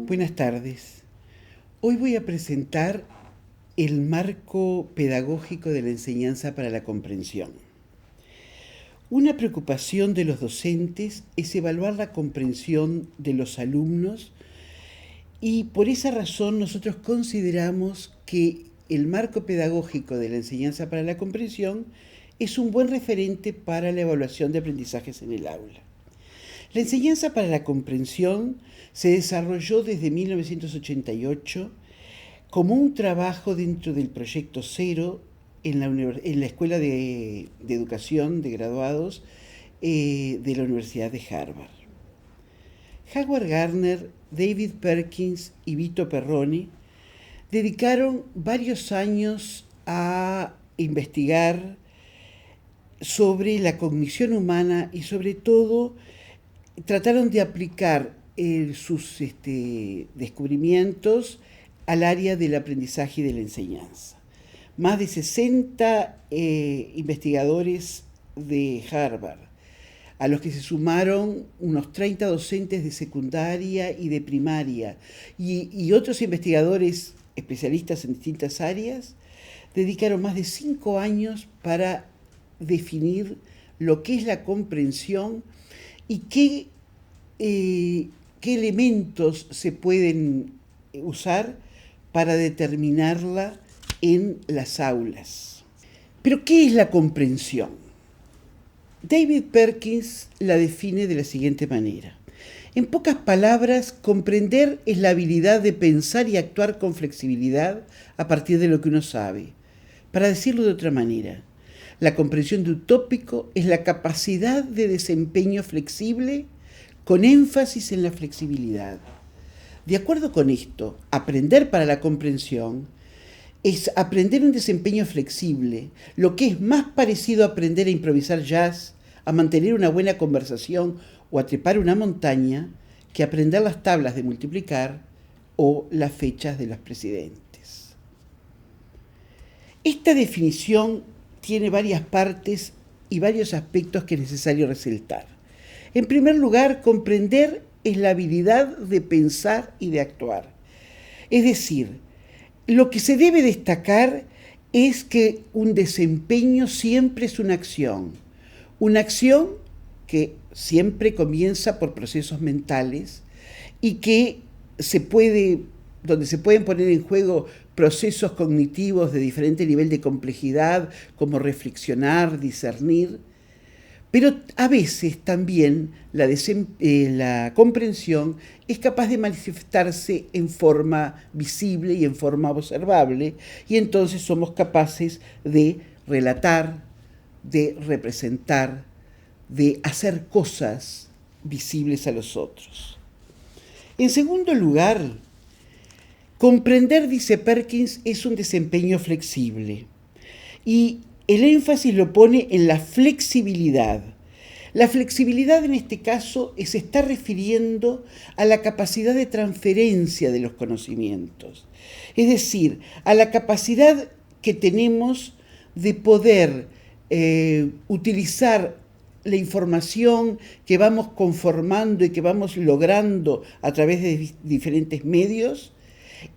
Buenas tardes. Hoy voy a presentar el marco pedagógico de la enseñanza para la comprensión. Una preocupación de los docentes es evaluar la comprensión de los alumnos y por esa razón nosotros consideramos que el marco pedagógico de la enseñanza para la comprensión es un buen referente para la evaluación de aprendizajes en el aula. La enseñanza para la comprensión se desarrolló desde 1988 como un trabajo dentro del Proyecto Cero en la Escuela de Educación de Graduados de la Universidad de Harvard. Howard Gardner, David Perkins y Vito Perrone dedicaron varios años a investigar sobre la cognición humana y sobre todo trataron de aplicar sus descubrimientos al área del aprendizaje y de la enseñanza. Más de 60 investigadores de Harvard, a los que se sumaron unos 30 docentes de secundaria y de primaria, y otros investigadores especialistas en distintas áreas, dedicaron más de 5 años para definir lo que es la comprensión y qué elementos se pueden usar para determinarla en las aulas. Pero, ¿qué es la comprensión? David Perkins la define de la siguiente manera. En pocas palabras, comprender es la habilidad de pensar y actuar con flexibilidad a partir de lo que uno sabe. Para decirlo de otra manera, la comprensión de un tópico es la capacidad de desempeño flexible con énfasis en la flexibilidad. De acuerdo con esto, aprender para la comprensión es aprender un desempeño flexible, lo que es más parecido a aprender a improvisar jazz, a mantener una buena conversación o a trepar una montaña, que aprender las tablas de multiplicar o las fechas de los presidentes. Esta definición tiene varias partes y varios aspectos que es necesario resaltar. En primer lugar, comprender es la habilidad de pensar y de actuar. Es decir, lo que se debe destacar es que un desempeño siempre es una acción que siempre comienza por procesos mentales y que donde se pueden poner en juego procesos cognitivos de diferente nivel de complejidad, como reflexionar, discernir, pero a veces también la comprensión es capaz de manifestarse en forma visible y en forma observable, y entonces somos capaces de relatar, de representar, de hacer cosas visibles a los otros. En segundo lugar, comprender, dice Perkins, es un desempeño flexible. Y el énfasis lo pone en la flexibilidad. La flexibilidad en este caso se está refiriendo a la capacidad de transferencia de los conocimientos. Es decir, a la capacidad que tenemos de poder utilizar la información que vamos conformando y que vamos logrando a través de diferentes medios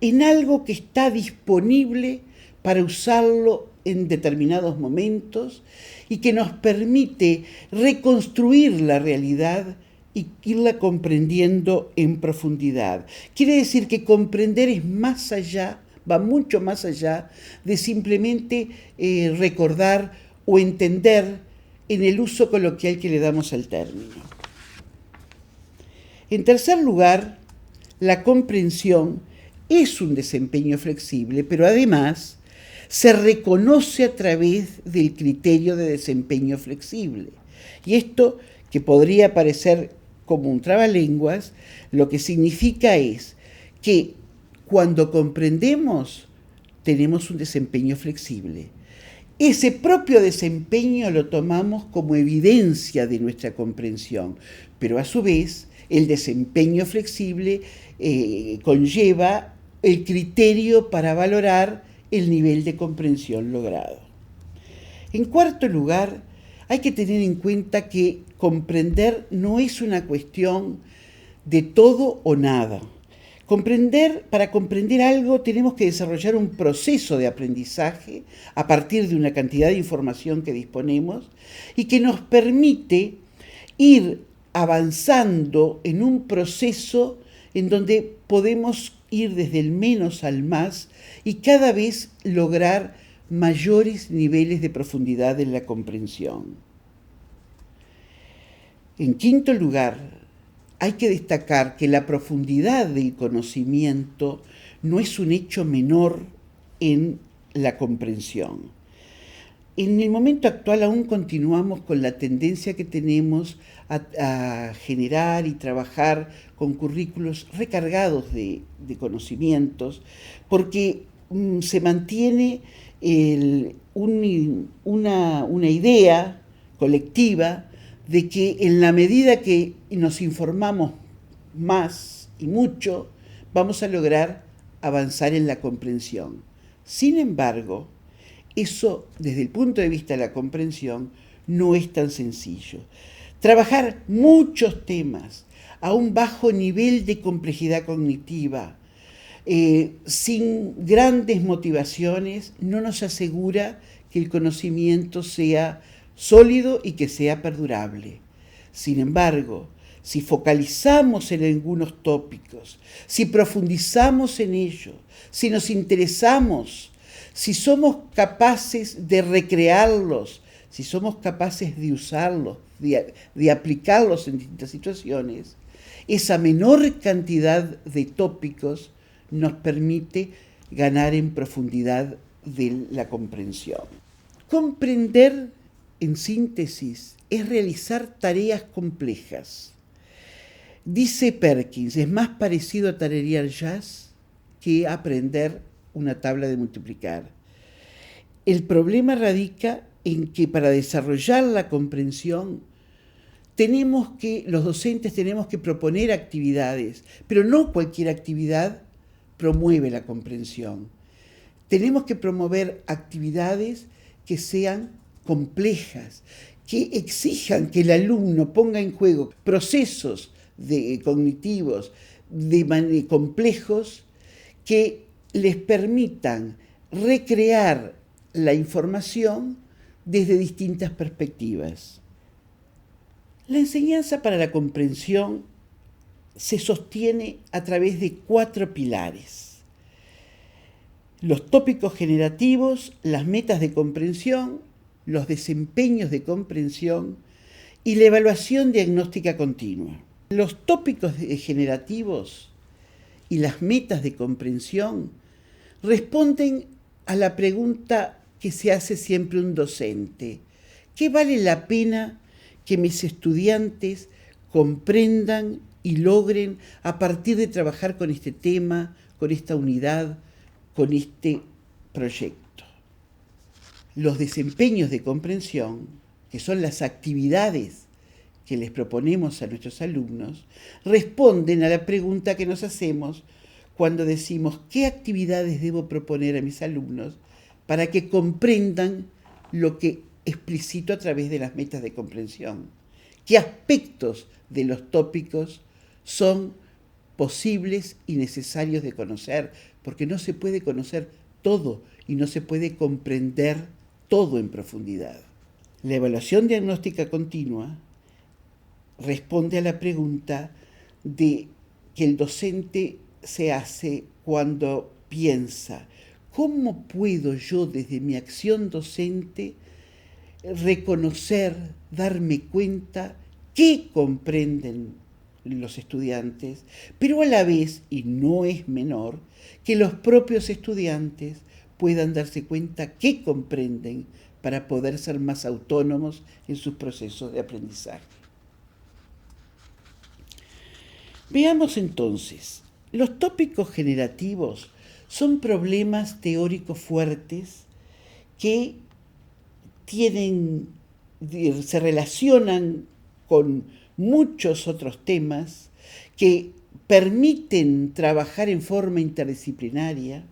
en algo que está disponible para usarlo en determinados momentos y que nos permite reconstruir la realidad y irla comprendiendo en profundidad. Quiere decir que comprender es más allá, va mucho más allá de simplemente recordar o entender en el uso coloquial que le damos al término. En tercer lugar, la comprensión es un desempeño flexible, pero además se reconoce a través del criterio de desempeño flexible. Y esto, que podría parecer como un trabalenguas, lo que significa es que cuando comprendemos, tenemos un desempeño flexible. Ese propio desempeño lo tomamos como evidencia de nuestra comprensión, pero a su vez el desempeño flexible conlleva el criterio para valorar el nivel de comprensión logrado. En cuarto lugar, Hay que tener en cuenta que comprender no es una cuestión de todo o nada. Para comprender algo tenemos que desarrollar un proceso de aprendizaje a partir de una cantidad de información que disponemos y que nos permite ir avanzando en un proceso en donde podemos ir desde el menos al más y cada vez lograr mayores niveles de profundidad en la comprensión. En quinto lugar, hay que destacar que la profundidad del conocimiento no es un hecho menor en la comprensión. En el momento actual aún continuamos con la tendencia que tenemos a generar y trabajar con currículos recargados de conocimientos, porque se mantiene una idea colectiva de que en la medida que nos informamos más y mucho, vamos a lograr avanzar en la comprensión. Sin embargo, eso, desde el punto de vista de la comprensión, no es tan sencillo. Trabajar muchos temas a un bajo nivel de complejidad cognitiva, sin grandes motivaciones, no nos asegura que el conocimiento sea sólido y que sea perdurable. Sin embargo, si focalizamos en algunos tópicos, si profundizamos en ellos, si nos interesamos, si somos capaces de recrearlos, si somos capaces de usarlos, de aplicarlos en distintas situaciones, esa menor cantidad de tópicos nos permite ganar en profundidad de la comprensión. Comprender, en síntesis, es realizar tareas complejas. Dice Perkins, es más parecido a tararear jazz que a aprender una tabla de multiplicar. El problema radica en que para desarrollar la comprensión los docentes tenemos que proponer actividades, pero no cualquier actividad promueve la comprensión. Tenemos que promover actividades que sean complejas, que exijan que el alumno ponga en juego procesos cognitivos complejos que les permitan recrear la información desde distintas perspectivas. La enseñanza para la comprensión se sostiene a través de 4 pilares: los tópicos generativos, las metas de comprensión, los desempeños de comprensión y la evaluación diagnóstica continua. Los tópicos generativos y las metas de comprensión responden a la pregunta que se hace siempre un docente: ¿qué vale la pena que mis estudiantes comprendan y logren a partir de trabajar con este tema, con esta unidad, con este proyecto? Los desempeños de comprensión, que son las actividades que les proponemos a nuestros alumnos, responden a la pregunta que nos hacemos cuando decimos ¿qué actividades debo proponer a mis alumnos para que comprendan lo que explicito a través de las metas de comprensión? ¿Qué aspectos de los tópicos son posibles y necesarios de conocer? Porque no se puede conocer todo y no se puede comprender todo en profundidad. La evaluación diagnóstica continua responde a la pregunta que el docente se hace cuando piensa: ¿cómo puedo yo desde mi acción docente reconocer, darme cuenta qué comprenden los estudiantes, pero a la vez, y no es menor, que los propios estudiantes puedan darse cuenta qué comprenden para poder ser más autónomos en sus procesos de aprendizaje? Veamos entonces, los tópicos generativos son problemas teóricos fuertes que se relacionan con muchos otros temas, que permiten trabajar en forma interdisciplinaria,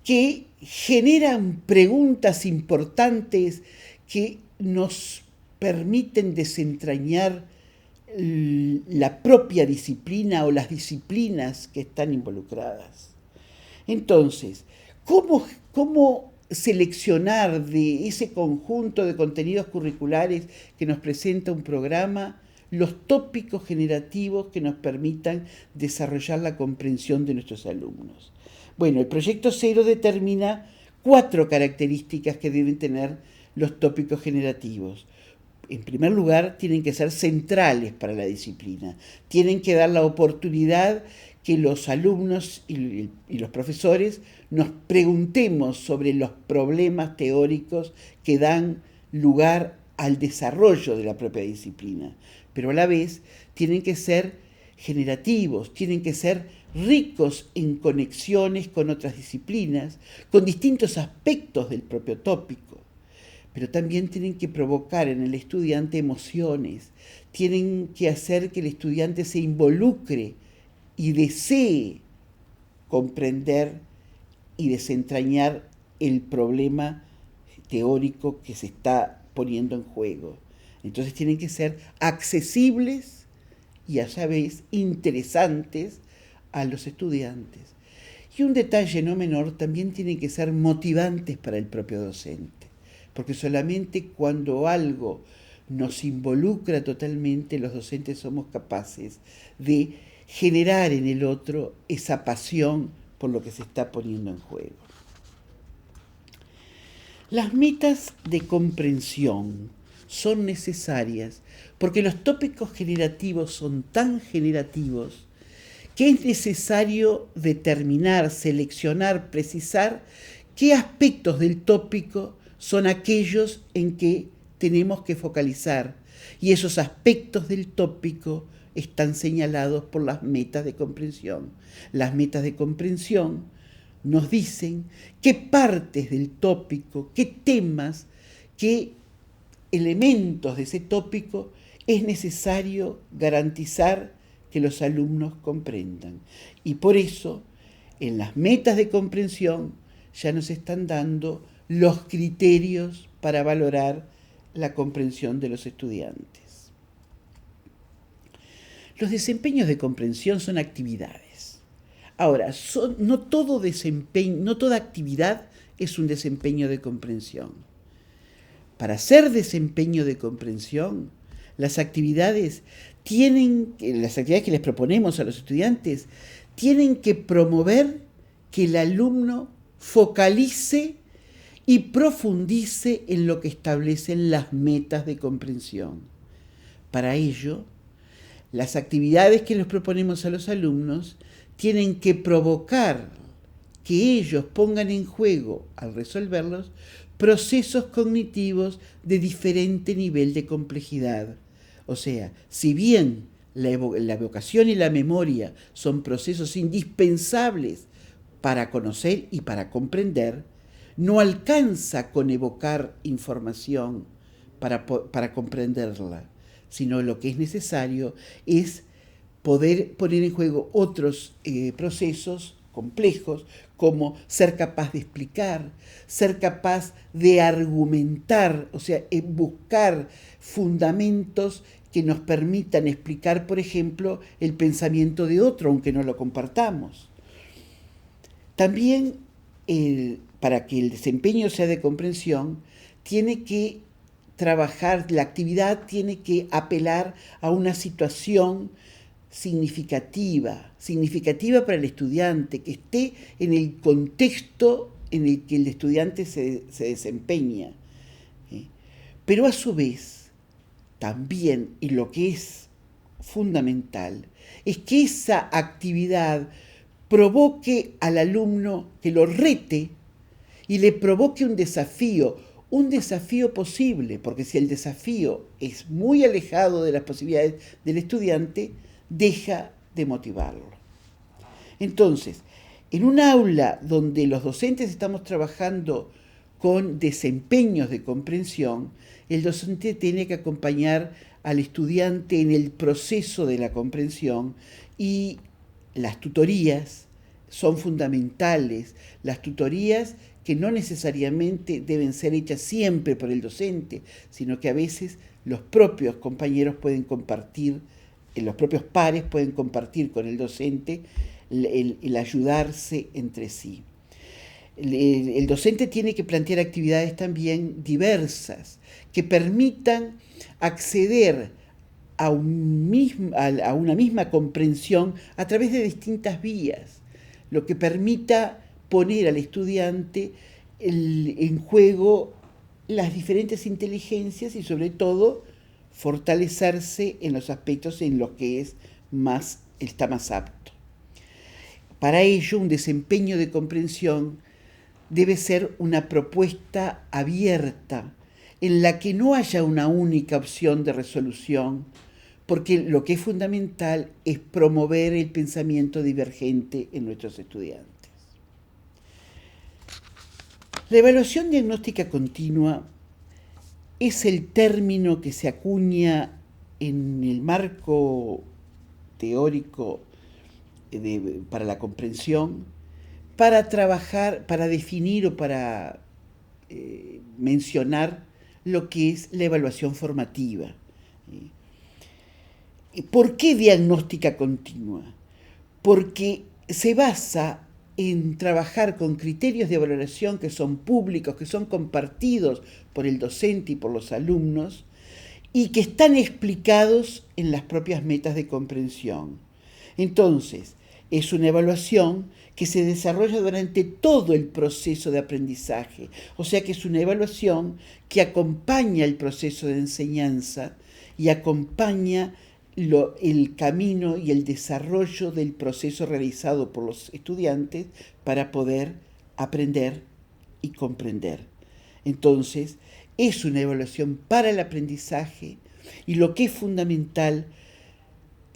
que generan preguntas importantes que nos permiten desentrañar la propia disciplina o las disciplinas que están involucradas. Entonces, ¿cómo seleccionar de ese conjunto de contenidos curriculares que nos presenta un programa los tópicos generativos que nos permitan desarrollar la comprensión de nuestros alumnos? Bueno, el proyecto Cero determina 4 características que deben tener los tópicos generativos. En primer lugar, tienen que ser centrales para la disciplina. Tienen que dar la oportunidad que los alumnos y los profesores nos preguntemos sobre los problemas teóricos que dan lugar al desarrollo de la propia disciplina. Pero a la vez tienen que ser generativos, tienen que ser ricos en conexiones con otras disciplinas, con distintos aspectos del propio tópico. Pero también tienen que provocar en el estudiante emociones, tienen que hacer que el estudiante se involucre y desee comprender y desentrañar el problema teórico que se está poniendo en juego. Entonces tienen que ser accesibles y a la vez interesantes a los estudiantes. Y un detalle no menor, también tienen que ser motivantes para el propio docente, porque solamente cuando algo nos involucra totalmente, los docentes somos capaces de generar en el otro esa pasión por lo que se está poniendo en juego. Las metas de comprensión son necesarias porque los tópicos generativos son tan generativos que es necesario determinar, seleccionar, precisar qué aspectos del tópico son aquellos en que tenemos que focalizar, y esos aspectos del tópico están señalados por las metas de comprensión. Las metas de comprensión nos dicen qué partes del tópico, qué temas, qué elementos de ese tópico es necesario garantizar que los alumnos comprendan. Y por eso, en las metas de comprensión ya nos están dando los criterios para valorar la comprensión de los estudiantes. Los desempeños de comprensión son actividades. Ahora, no toda actividad es un desempeño de comprensión. Para hacer desempeño de comprensión, las actividades que les proponemos a los estudiantes tienen que promover que el alumno focalice y profundice en lo que establecen las metas de comprensión. Para ello, las actividades que les proponemos a los alumnos tienen que provocar que ellos pongan en juego, al resolverlos, procesos cognitivos de diferente nivel de complejidad. O sea, si bien la evocación y la memoria son procesos indispensables para conocer y para comprender, no alcanza con evocar información para comprenderla, sino lo que es necesario es poder poner en juego otros procesos complejos, como ser capaz de explicar, ser capaz de argumentar, o sea, buscar fundamentos que nos permitan explicar, por ejemplo, el pensamiento de otro, aunque no lo compartamos. También, para que el desempeño sea de comprensión, tiene que trabajar, la actividad tiene que apelar a una situación significativa para el estudiante, que esté en el contexto en el que el estudiante se desempeña. Pero a su vez, también, y lo que es fundamental, es que esa actividad provoque al alumno, que lo rete y le provoque un desafío posible, porque si el desafío es muy alejado de las posibilidades del estudiante, deja de motivarlo. Entonces, en un aula donde los docentes estamos trabajando con desempeños de comprensión, el docente tiene que acompañar al estudiante en el proceso de la comprensión, y las tutorías son fundamentales, las tutorías que no necesariamente deben ser hechas siempre por el docente, sino que a veces los propios compañeros pueden compartir, los propios pares pueden compartir con el docente el ayudarse entre sí. El docente tiene que plantear actividades también diversas que permitan acceder a una misma comprensión a través de distintas vías, lo que permita poner al estudiante en juego las diferentes inteligencias y sobre todo fortalecerse en los aspectos en los que está más apto. Para ello, un desempeño de comprensión debe ser una propuesta abierta en la que no haya una única opción de resolución, porque lo que es fundamental es promover el pensamiento divergente en nuestros estudiantes. La evaluación diagnóstica continua es el término que se acuña en el marco teórico para la comprensión, para trabajar, para definir o para mencionar lo que es la evaluación formativa. ¿Por qué diagnóstica continua? Porque se basa en trabajar con criterios de valoración que son públicos, que son compartidos por el docente y por los alumnos, y que están explicados en las propias metas de comprensión. Entonces, es una evaluación que se desarrolla durante todo el proceso de aprendizaje, o sea que es una evaluación que acompaña el proceso de enseñanza y acompaña el camino y el desarrollo del proceso realizado por los estudiantes para poder aprender y comprender. Entonces, es una evaluación para el aprendizaje y lo que es fundamental,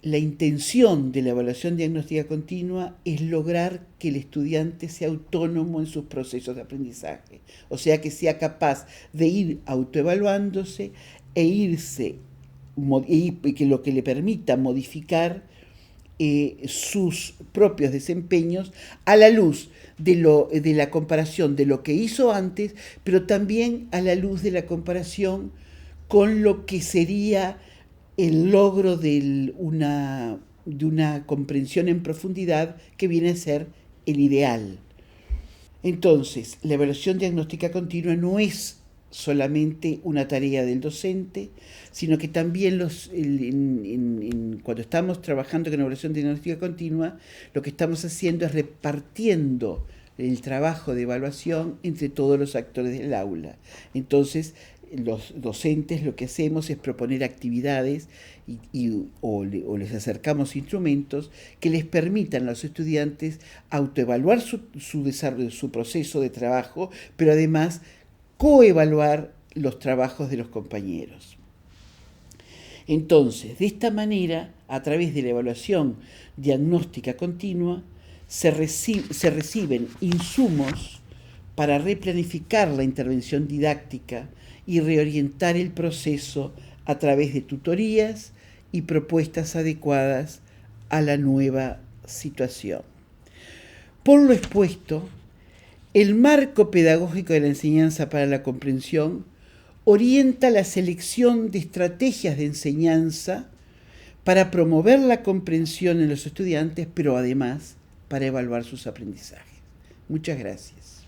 la intención de la evaluación diagnóstica continua es lograr que el estudiante sea autónomo en sus procesos de aprendizaje, o sea que sea capaz de ir autoevaluándose y que lo que le permita modificar sus propios desempeños a la luz de la comparación de lo que hizo antes, pero también a la luz de la comparación con lo que sería el logro de una comprensión en profundidad que viene a ser el ideal. Entonces, la evaluación diagnóstica continua no es solamente una tarea del docente, sino que también cuando estamos trabajando con evaluación diagnóstica continua, lo que estamos haciendo es repartiendo el trabajo de evaluación entre todos los actores del aula. Entonces, los docentes lo que hacemos es proponer actividades o les acercamos instrumentos que les permitan a los estudiantes autoevaluar su proceso de trabajo, pero además coevaluar los trabajos de los compañeros. Entonces, de esta manera, a través de la evaluación diagnóstica continua, se reciben insumos para replanificar la intervención didáctica y reorientar el proceso a través de tutorías y propuestas adecuadas a la nueva situación. Por lo expuesto, el marco pedagógico de la enseñanza para la comprensión orienta la selección de estrategias de enseñanza para promover la comprensión en los estudiantes, pero además para evaluar sus aprendizajes. Muchas gracias.